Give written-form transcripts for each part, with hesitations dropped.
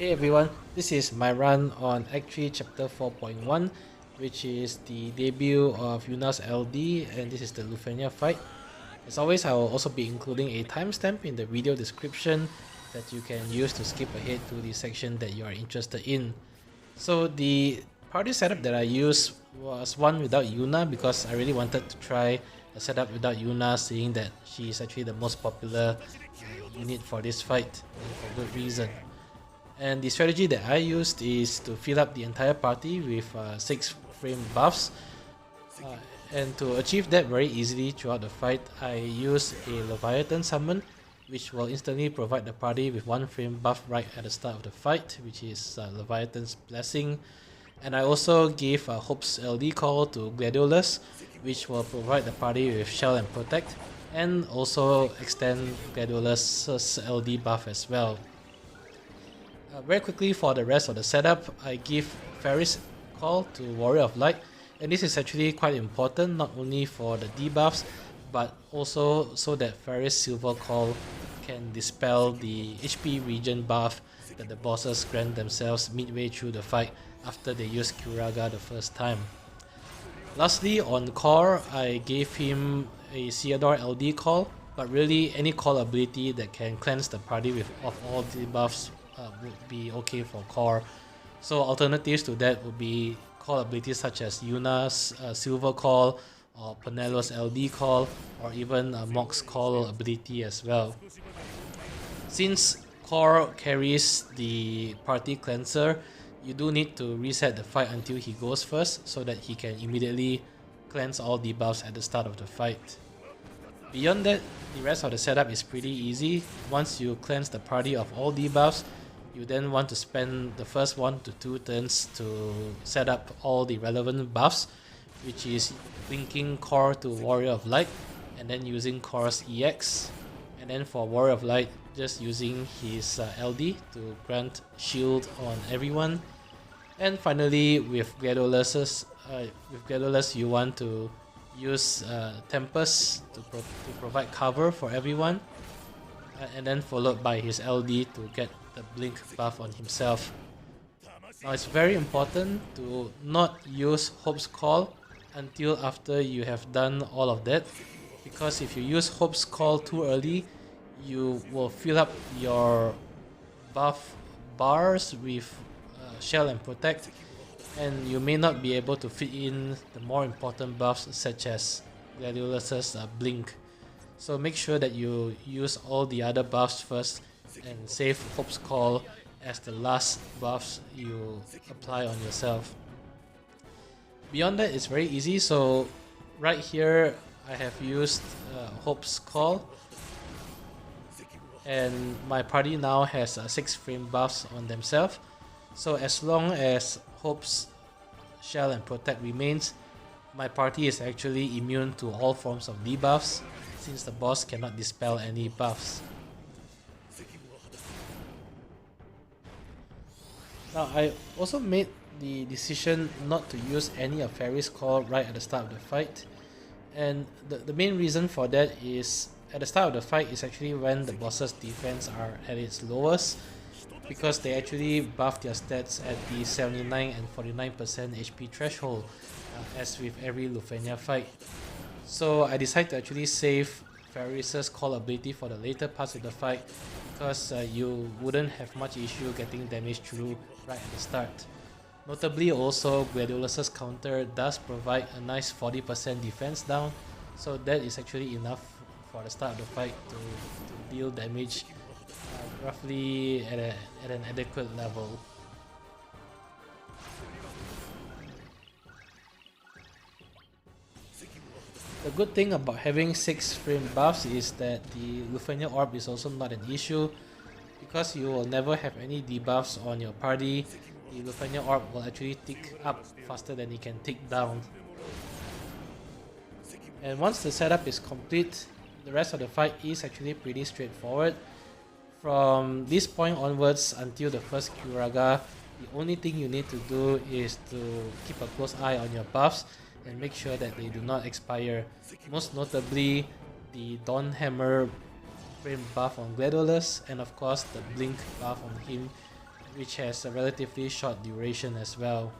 Hey everyone, this is my run on Act 3 Chapter 4.1, which is the debut of Yuna's LD, and this is the Lufenia fight. As always, I will also be including a timestamp in the video description that you can use to skip ahead to the section that you are interested in. So the party setup that I used was one without Yuna because I really wanted to try a setup without Yuna, seeing that she is actually the most popular unit for this fight, and for good reason. And the strategy that I used is to fill up the entire party with 6 frame buffs. And to achieve that very easily throughout the fight, I use a Leviathan summon, which will instantly provide the party with 1 frame buff right at the start of the fight, which is Leviathan's Blessing. And I also gave Hope's LD call to Gladiolus, which will provide the party with Shell and Protect, and also extend Gladiolus' LD buff as well. Very quickly for the rest of the setup, I give Ferris call to Warrior of Light, and this is actually quite important not only for the debuffs but also so that Ferris Silver Call can dispel the HP regen buff that the bosses grant themselves midway through the fight after they use Curaga the first time. Lastly, on Cor, I gave him a Theodore LD call, but really any call ability that can cleanse the party of all debuffs would be okay for Cor. So alternatives to that would be call abilities such as Yuna's Silver Call, or Penelo's LD Call, or even Mox Call ability as well. Since Cor carries the party cleanser, you do need to reset the fight until he goes first so that he can immediately cleanse all debuffs at the start of the fight. Beyond that, the rest of the setup is pretty easy. Once you cleanse the party of all debuffs, you then want to spend the first 1 to 2 turns to set up all the relevant buffs, which is linking Cor to Warrior of Light and then using Cor's EX, and then for Warrior of Light just using his LD to grant shield on everyone. And finally with Gladiolus you want to use Tempest to provide cover for everyone, and then followed by his LD to get the blink buff on himself. Now it's very important to not use Hope's Call until after you have done all of that, because if you use Hope's Call too early, you will fill up your buff bars with Shell and Protect, and you may not be able to fit in the more important buffs such as Gladiolus' blink. So make sure that you use all the other buffs first and save Hope's Call as the last buffs you apply on yourself. Beyond that, it's very easy. So right here I have used Hope's Call, and my party now has 6 frame buffs on themselves. So as long as Hope's Shell and Protect remains, my party is actually immune to all forms of debuffs, since the boss cannot dispel any buffs. Now I also made the decision not to use any of Ferris' Call right at the start of the fight, and the main reason for that is at the start of the fight is actually when the boss's defense are at its lowest, because they actually buff their stats at the 79 and 49% HP threshold, as with every Lufenia fight. So I decided to actually save Ferris' Call ability for the later parts of the fight, because you wouldn't have much issue getting damage through right at the start. Notably also, Gladiolus' counter does provide a nice 40% defense down, so that is actually enough for the start of the fight to deal damage roughly at an adequate level. The good thing about having 6 frame buffs is that the Lufenia Orb is also not an issue, because you will never have any debuffs on your party. The Lufenia Orb will actually tick up faster than it can tick down. And once the setup is complete, the rest of the fight is actually pretty straightforward. From this point onwards until the first Curaga, the only thing you need to do is to keep a close eye on your buffs and make sure that they do not expire. Most notably, the Dawn Hammer frame buff on Gladiolus, and of course the blink buff on him which has a relatively short duration as well.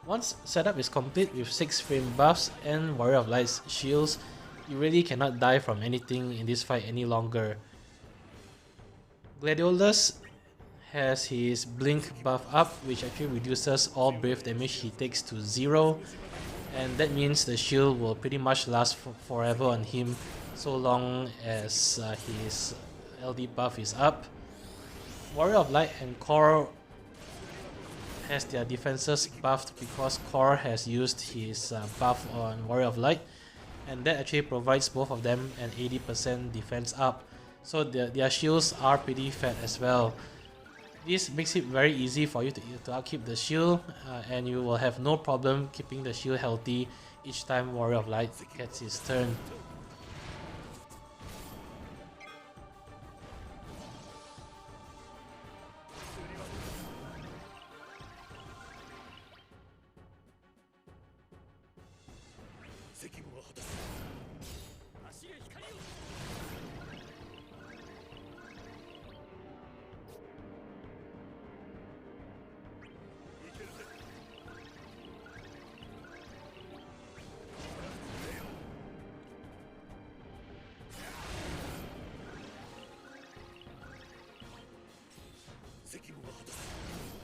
Once setup is complete with 6 frame buffs and Warrior of Light's shields, you really cannot die from anything in this fight any longer. Gladio has his blink buff up, which actually reduces all brave damage he takes to 0, and that means the shield will pretty much last forever on him so long as his LD buff is up. Warrior of Light and Cor has their defenses buffed because Cor has used his buff on Warrior of Light, and that actually provides both of them an 80% defense up, so their shields are pretty fat as well. This makes it very easy for you to upkeep the shield, and you will have no problem keeping the shield healthy each time Warrior of Light gets his turn.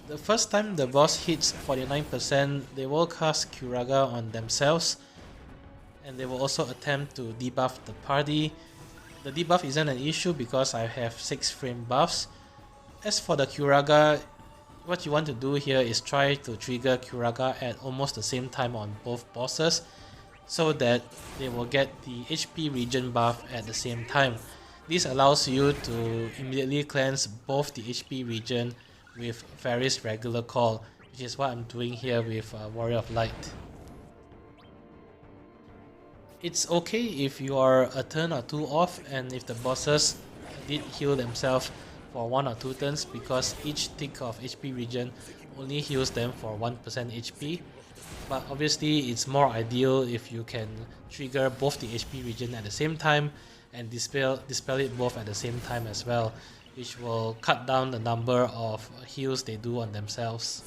The first time the boss hits 49%, they will cast Curaga on themselves, and they will also attempt to debuff the party. The debuff isn't an issue because I have 6 frame buffs. As for the Curaga, what you want to do here is try to trigger Curaga at almost the same time on both bosses, so that they will get the HP regen buff at the same time. This allows you to immediately cleanse both the HP regen with Varys regular call, which is what I'm doing here with Warrior of Light. It's okay if you are a turn or 2 off and if the bosses did heal themselves for 1 or 2 turns, because each tick of HP regen only heals them for 1% HP. But obviously it's more ideal if you can trigger both the HP regen at the same time and dispel it both at the same time as well, which will cut down the number of heals they do on themselves.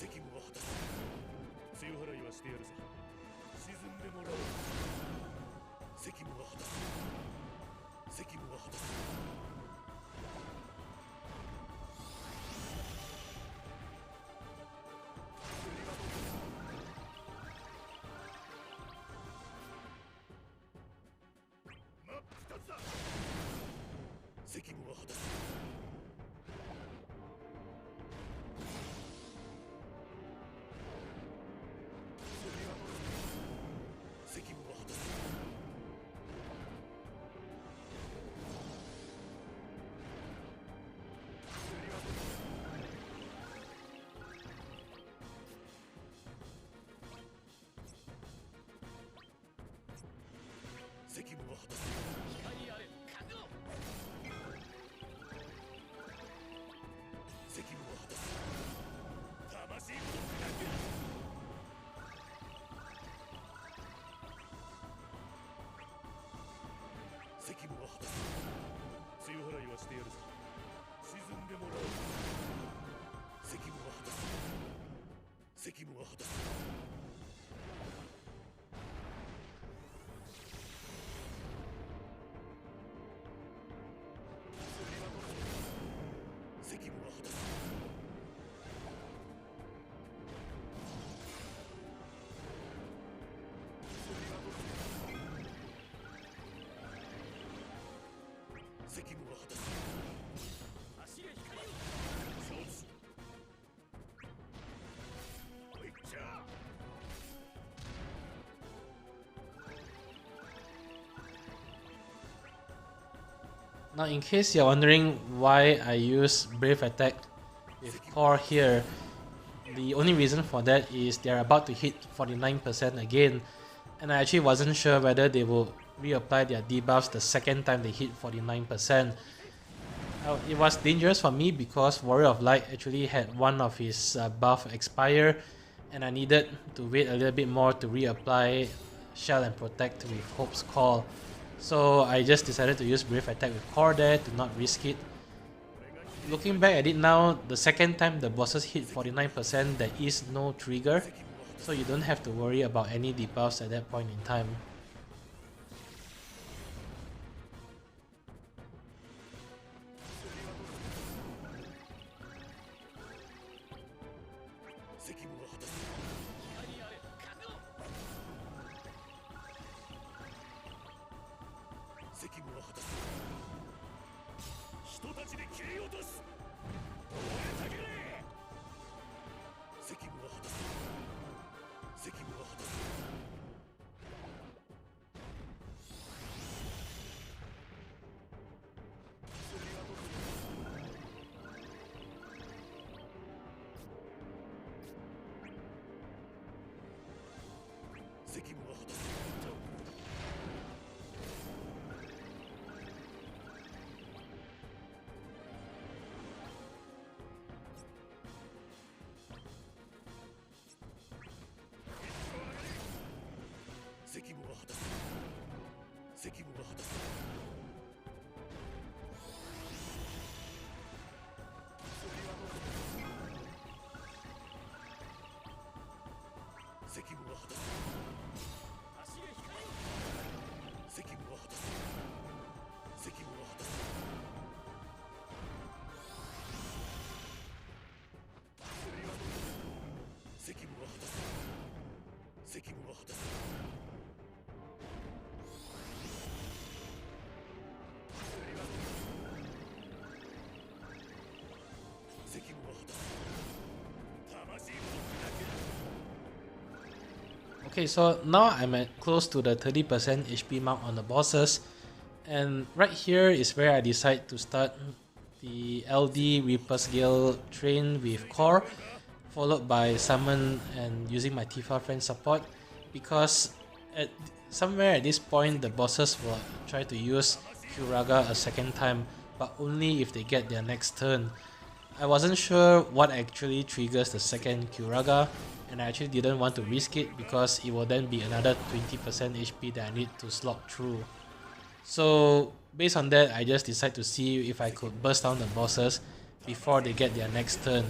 Now, in case you're wondering why I use Brave Attack with Cor here, the only reason for that is they're about to hit 49% again, and I actually wasn't sure whether they will reapply their debuffs the second time they hit 49%. It was dangerous for me because Warrior of Light actually had one of his buff expire, and I needed to wait a little bit more to reapply Shell and Protect with Hope's Call. So I just decided to use Brave Attack with Cor there to not risk it. Looking back at it now, the second time the bosses hit 49%, there is no trigger, so you don't have to worry about any debuffs at that point in time. Okay, so now I'm at close to the 30% HP mark on the bosses, and right here is where I decide to start the LD Reaper's Gale train with Cor, followed by Summon and using my Tifa friend support, because somewhere at this point the bosses will try to use Curaga a second time, but only if they get their next turn. I wasn't sure what actually triggers the second Curaga, and I actually didn't want to risk it because it will then be another 20% HP that I need to slog through. So based on that, I just decided to see if I could burst down the bosses before they get their next turn.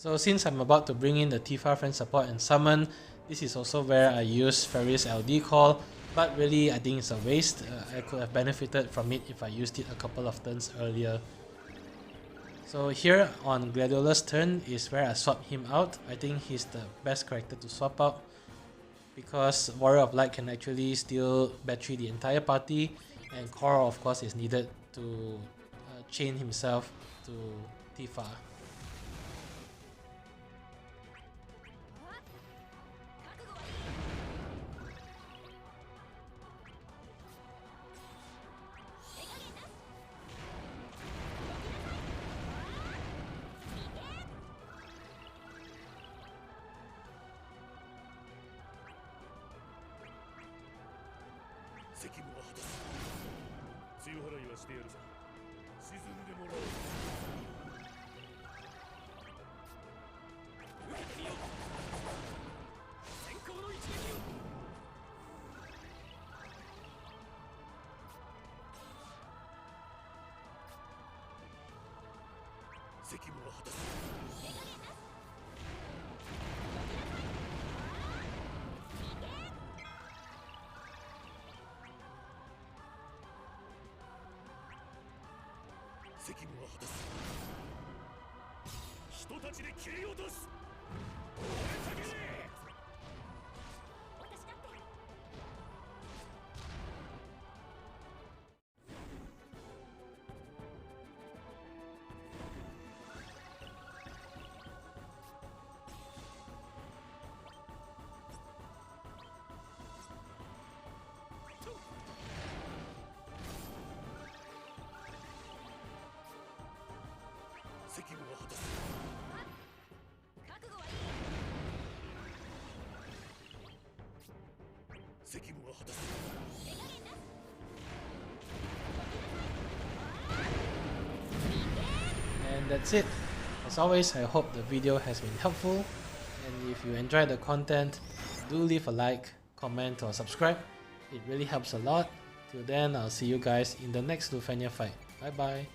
So since I'm about to bring in the Tifa friend support and summon, this is also where I use Ferris LD call, but really I think it's a waste. I could have benefited from it if I used it a couple of turns earlier. So here on Gladiola's turn is where I swap him out. I think he's the best character to swap out, because Warrior of Light can actually still battery the entire party, and Cor of course is needed to chain himself to Tifa. And that's it. As always, I hope the video has been helpful, and if you enjoyed the content, do leave a like, comment or subscribe. It really helps a lot. Till then, I'll see you guys in the next Lufenia fight. Bye bye.